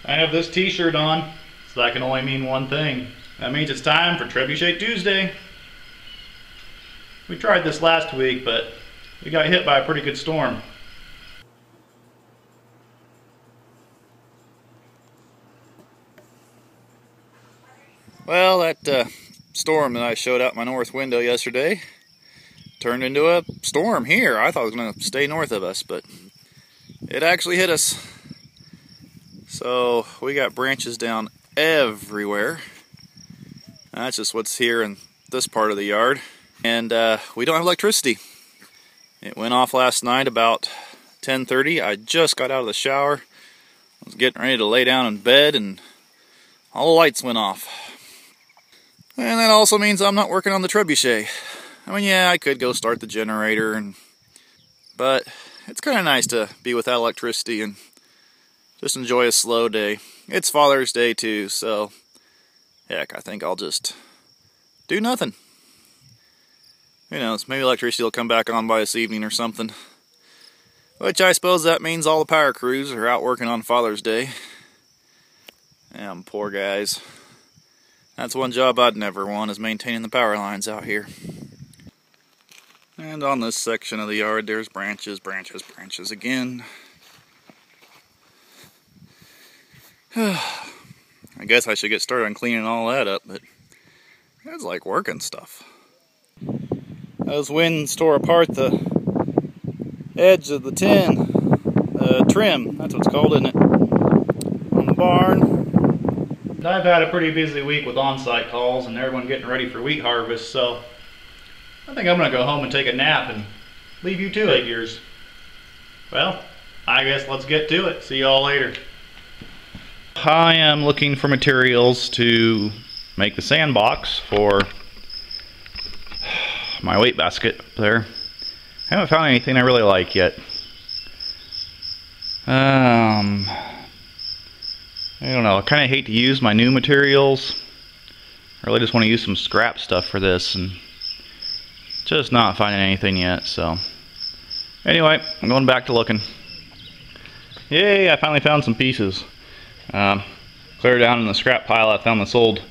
I have this t-shirt on, so that can only mean one thing. That means it's time for Trebuchet Tuesday. We tried this last week, but we got hit by a pretty good storm. Well, that storm that I showed out my north window yesterday turned into a storm here. I thought it was going to stay north of us, but it actually hit us. So we got branches down everywhere. That's just what's here in this part of the yard. And we don't have electricity. It went off last night about 10:30. I just got out of the shower. I was getting ready to lay down in bed and all the lights went off. And that also means I'm not working on the trebuchet. I mean, yeah, I could go start the generator, but it's kind of nice to be without electricity and just enjoy a slow day. It's Father's Day too, so heck, I think I'll just do nothing. Who knows, maybe electricity will come back on by this evening or something. Which I suppose that means all the power crews are out working on Father's Day. Damn, poor guys. That's one job I'd never want, is maintaining the power lines out here. And on this section of the yard, there's branches, branches, branches again. I guess I should get started on cleaning all that up, but it's like working stuff. Those winds tore apart the edge of the trim, that's what it's called, isn't it? On the barn. I've had a pretty busy week with on-site calls and everyone getting ready for wheat harvest, so I think I'm going to go home and take a nap and leave you to it, yours. Well, I guess let's get to it. See y'all later. I am looking for materials to make the sandbox for my weight basket up there. I haven't found anything I really like yet. I don't know, I kind of hate to use my new materials. I really just want to use some scrap stuff for this and just not finding anything yet, so anyway, I'm going back to looking. Yay, I finally found some pieces. Clear down in the scrap pile, I found this old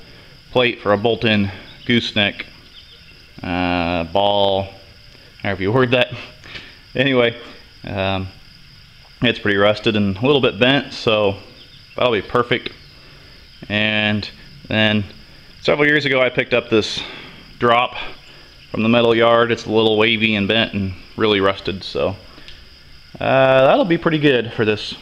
plate for a bolt-in gooseneck ball, however you word that. Anyway, it's pretty rusted and a little bit bent, so that'll be perfect. And then several years ago I picked up this drop from the metal yard. It's a little wavy and bent and really rusted, so that'll be pretty good for this.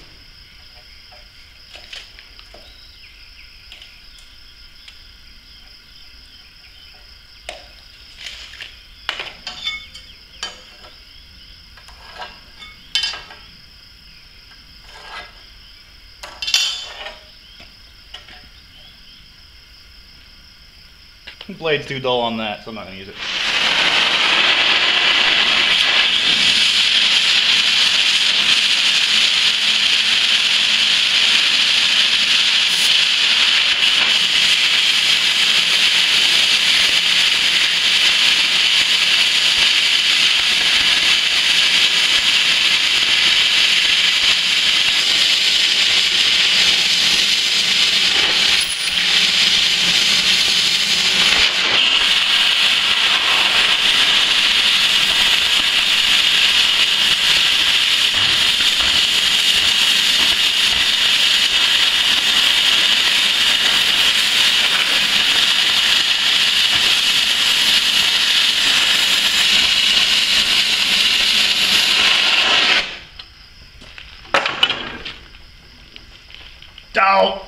The blade's too dull on that, so I'm not going to use it. Ow!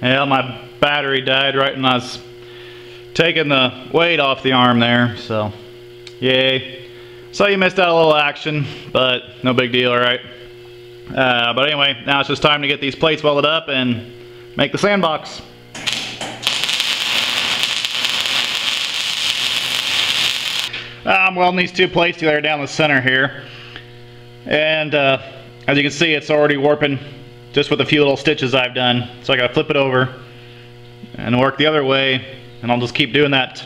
Yeah, my battery died right when I was taking the weight off the arm there, so yay. So you missed out a little action, but no big deal, alright? But anyway, now it's just time to get these plates welded up and make the sandbox. I'm welding these two plates together down the center here, and as you can see, it's already warping just with a few little stitches I've done. So I gotta flip it over and work the other way, and I'll just keep doing that.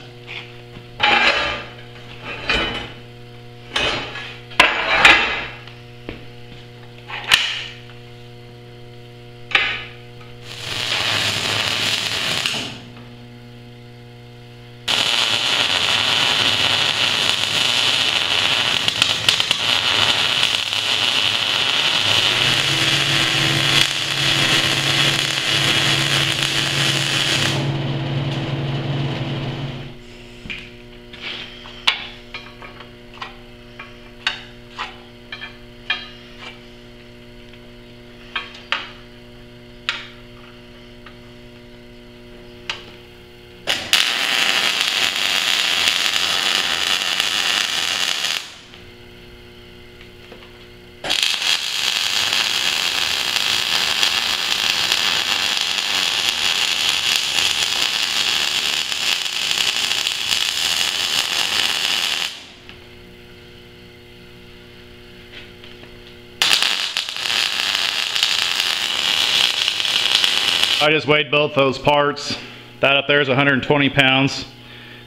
I just weighed both those parts. That up there is 120 pounds,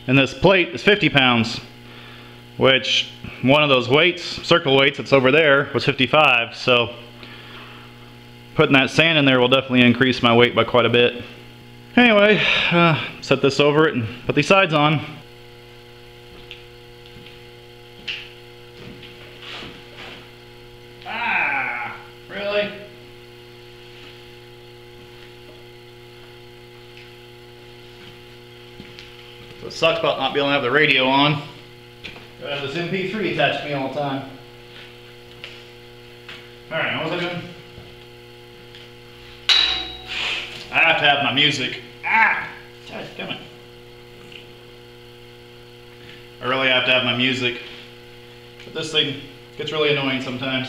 and this plate is 50 pounds, which one of those weights, circle weights that's over there, was 55, so putting that sand in there will definitely increase my weight by quite a bit. Anyway, set this over it and put these sides on. Really? So it sucks about not being able to have the radio on. I have this MP3 attached to me all the time. Alright, what was I doing? I have to have my music. Damn it. I really have to have my music. But this thing gets really annoying sometimes.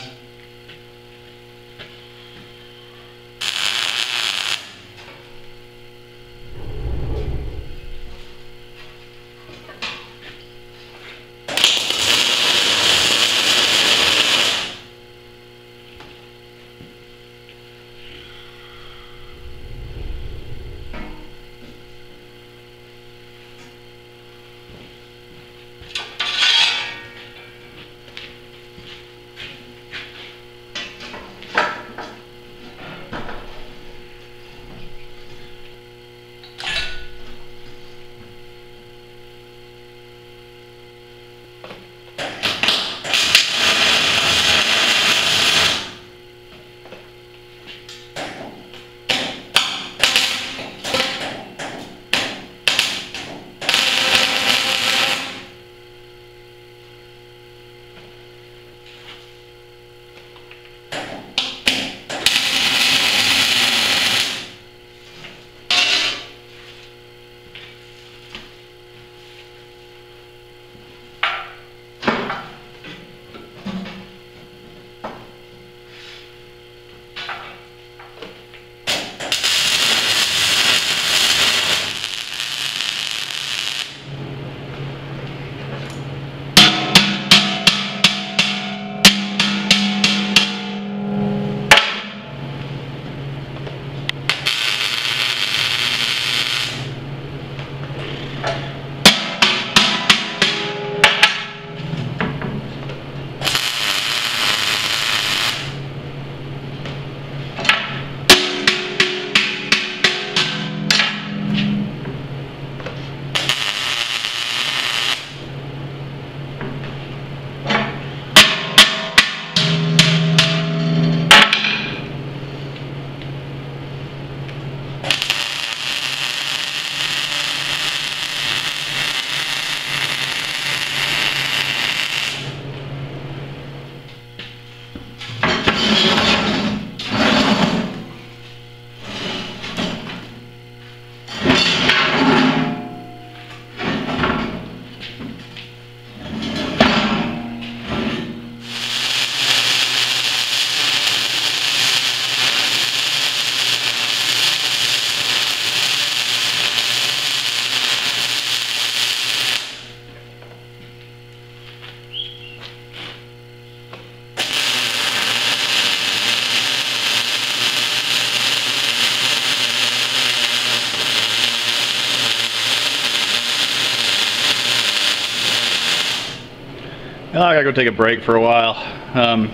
Oh, I gotta go take a break for a while.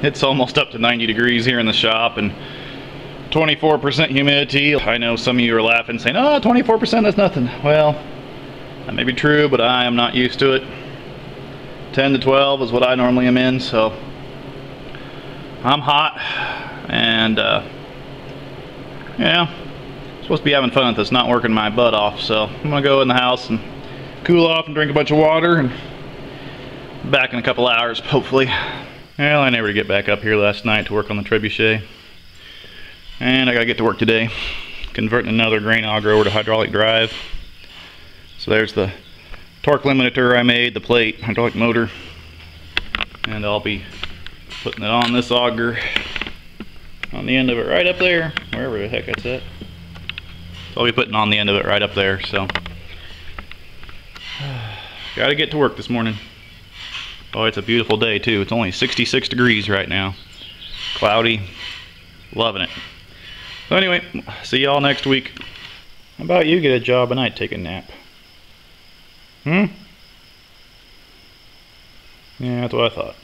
It's almost up to 90 degrees here in the shop and 24% humidity. I know some of you are laughing saying, oh, 24%, that's nothing. Well, that may be true, but I am not used to it. 10 to 12 is what I normally am in, so I'm hot. And yeah, supposed to be having fun with this, not working my butt off. So I'm gonna go in the house and cool off and drink a bunch of water, and back in a couple hours, hopefully. Well, I never get back up here last night to work on the trebuchet. And I gotta get to work today, converting another grain auger over to hydraulic drive. So there's the torque limiter I made, the plate, hydraulic motor. And I'll be putting it on this auger, on the end of it right up there, wherever the heck that's at. So I'll be putting on the end of it right up there, so. Gotta get to work this morning. Oh, it's a beautiful day too. It's only 66 degrees right now. Cloudy. Loving it. So anyway, see y'all next week. How about you get a job at night, take a nap? Yeah, that's what I thought.